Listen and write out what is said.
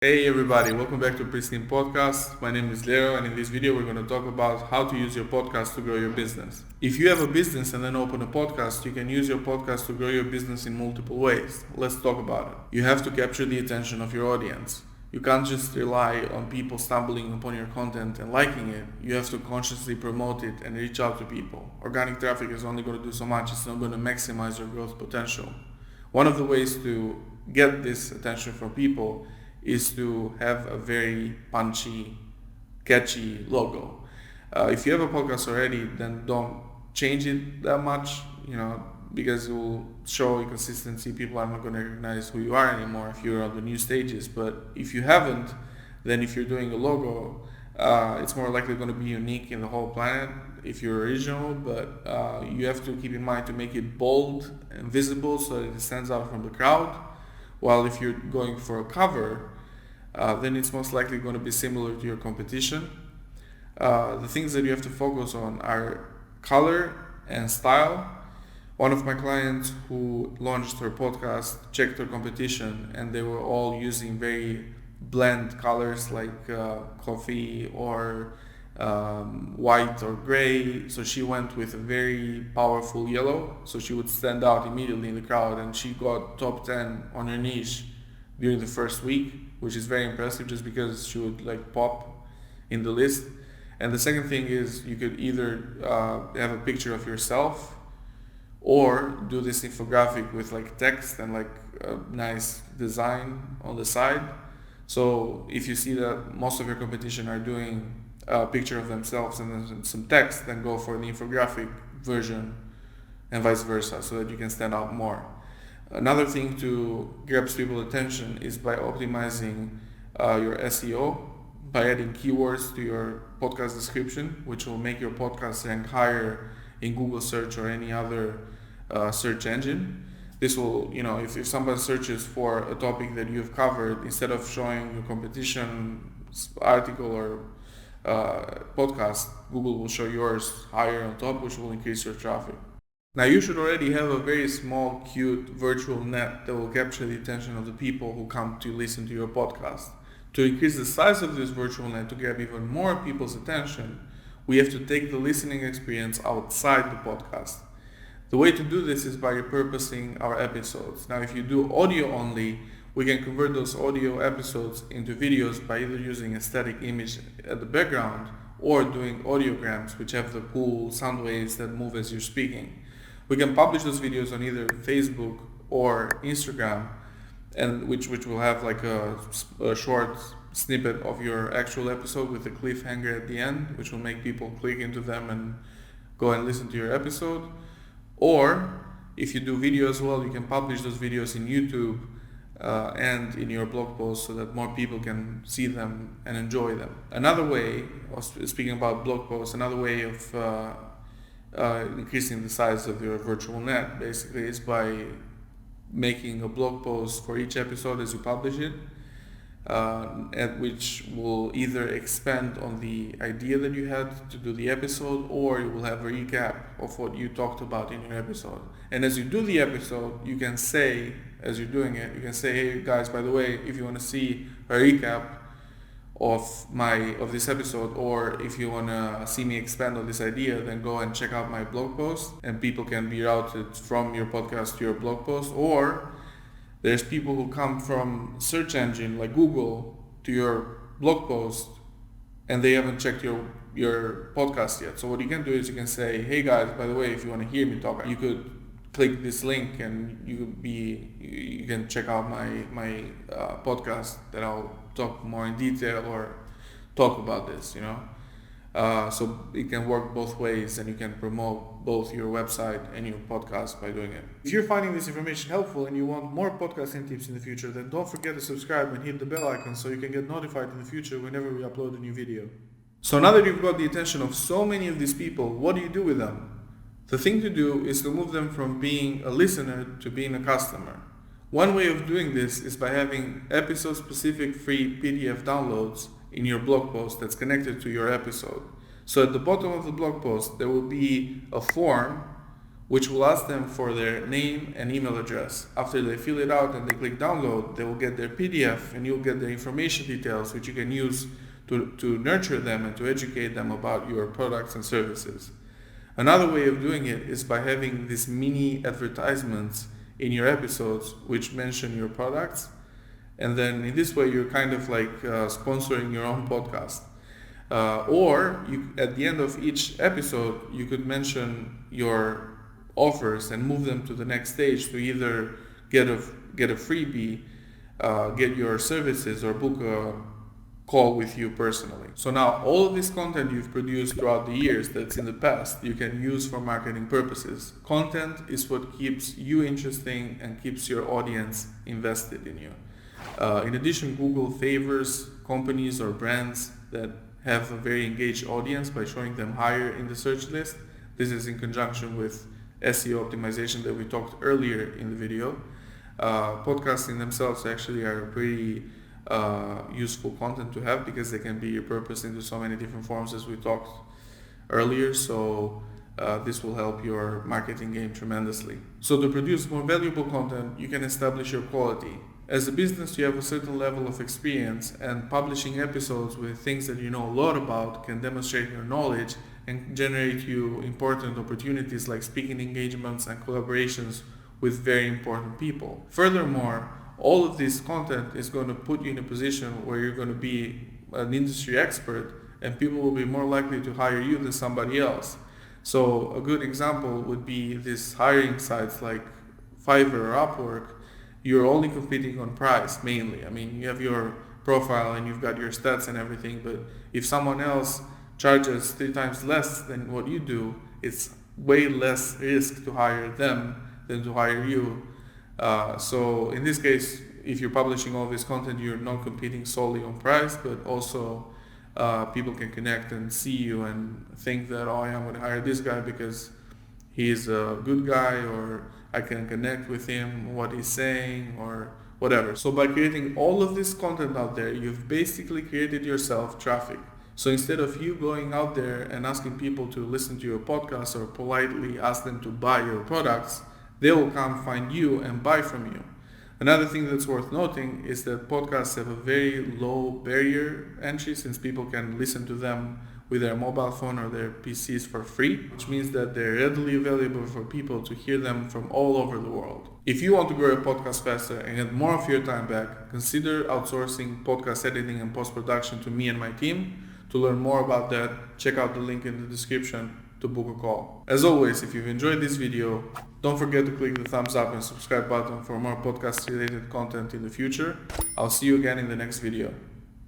Hey everybody, welcome back to Pristine Podcast. My name is Leo, and in this video we're going to talk about how to use your podcast to grow your business. If you have a business and then open a podcast, you can use your podcast to grow your business in multiple ways. Let's talk about it. You have to capture the attention of your audience. You can't just rely on people stumbling upon your content and liking it. You have to consciously promote it and reach out to people. Organic traffic is only going to do so much, it's not going to maximize your growth potential. One of the ways to get this attention from people is to have a very punchy, catchy logo. If you have a podcast already, then don't change it that much, because it will show inconsistency. People are not going to recognize who you are anymore if you're on the new stages. But if you haven't, then if you're doing a logo, it's more likely going to be unique in the whole planet if you're original, but you have to keep in mind to make it bold and visible so that it stands out from the crowd. While if you're going for a cover, then it's most likely going to be similar to your competition. The things that you have to focus on are color and style. One of my clients who launched her podcast checked her competition, and they were all using very bland colors like coffee or white or gray. So she went with a very powerful yellow, so she would stand out immediately in the crowd, and she got top 10 on her niche during the first week, which is very impressive just because she would pop in the list. And the second thing is you could either have a picture of yourself or do this infographic with text and a nice design on the side. So if you see that most of your competition are doing a picture of themselves and then some text, then go for the infographic version and vice versa, so that you can stand out more. Another thing to grab people's attention is by optimizing your SEO, by adding keywords to your podcast description, which will make your podcast rank higher in Google search or any other search engine. This will, if somebody searches for a topic that you've covered, instead of showing your competition article or podcast, Google will show yours higher on top, which will increase your traffic. Now you should already have a very small, cute virtual net that will capture the attention of the people who come to listen to your podcast. To increase the size of this virtual net to grab even more people's attention, we have to take the listening experience outside the podcast. The way to do this is by repurposing our episodes. Now if you do audio only, we can convert those audio episodes into videos by either using a static image at the background or doing audiograms, which have the cool sound waves that move as you're speaking. We can publish those videos on either Facebook or Instagram, and which will have a short snippet of your actual episode with a cliffhanger at the end, which will make people click into them and go and listen to your episode. Or if you do video as well, you can publish those videos in YouTube and in your blog post so that more people can see them and enjoy them. Another way, speaking about blog posts, another way of increasing the size of your virtual net basically is by making a blog post for each episode as you publish it, which will either expand on the idea that you had to do the episode, or it will have a recap of what you talked about in your episode. And as you do the episode, you can say, as you're doing it, you can say, hey guys, by the way, if you want to see a recap of this episode, or if you want to see me expand on this idea, then go and check out my blog post, and people can be routed from your podcast to your blog post. Or there's people who come from search engine like Google to your blog post and they haven't checked your podcast yet. So what you can do is you can say, hey guys, by the way, if you want to hear me talk, you could click this link and you can check out my podcast that I'll talk more in detail or talk about this, so it can work both ways, and you can promote both your website and your podcast by doing it. If you're finding this information helpful and you want more podcasting tips in the future, then don't forget to subscribe and hit the bell icon so you can get notified in the future whenever we upload a new video. So now that you've got the attention of so many of these people, what do you do with them? The thing to do is to move them from being a listener to being a customer. One way of doing this is by having episode-specific free PDF downloads in your blog post that's connected to your episode. So at the bottom of the blog post, there will be a form which will ask them for their name and email address. After they fill it out and they click download, they will get their PDF and you'll get their information details, which you can use to nurture them and to educate them about your products and services. Another way of doing it is by having these mini advertisements in your episodes which mention your products, and then in this way you're kind of like sponsoring your own podcast. Or at the end of each episode you could mention your offers and move them to the next stage to either get a freebie, get your services, or book a call with you personally. So now all of this content you've produced throughout the years that's in the past, you can use for marketing purposes. Content is what keeps you interesting and keeps your audience invested in you. In addition, Google favors companies or brands that have a very engaged audience by showing them higher in the search list. This is in conjunction with SEO optimization that we talked earlier in the video. Podcasts in themselves actually are pretty useful content to have because they can be repurposed into so many different forms as we talked earlier. So this will help your marketing game tremendously. So to produce more valuable content, you can establish your quality. As a business, you have a certain level of experience, and publishing episodes with things that you know a lot about can demonstrate your knowledge and generate you important opportunities like speaking engagements and collaborations with very important people. Furthermore, all of this content is going to put you in a position where you're going to be an industry expert and people will be more likely to hire you than somebody else. So a good example would be these hiring sites like Fiverr or Upwork. You're only competing on price mainly. I mean, you have your profile and you've got your stats and everything, but if someone else charges 3 times less than what you do, it's way less risk to hire them than to hire you. So in this case, if you're publishing all this content, you're not competing solely on price, but also people can connect and see you and think that, oh yeah, I'm going to hire this guy because he's a good guy, or I can connect with him, what he's saying, or whatever. So by creating all of this content out there, you've basically created yourself traffic. So instead of you going out there and asking people to listen to your podcast or politely ask them to buy your products, they will come find you and buy from you. Another thing that's worth noting is that podcasts have a very low barrier entry, since people can listen to them with their mobile phone or their PCs for free, which means that they're readily available for people to hear them from all over the world. If you want to grow your podcast faster and get more of your time back, consider outsourcing podcast editing and post-production to me and my team. To learn more about that, check out the link in the description to book a call. As always, if you've enjoyed this video, don't forget to click the thumbs up and subscribe button for more podcast related content in the future. I'll see you again in the next video.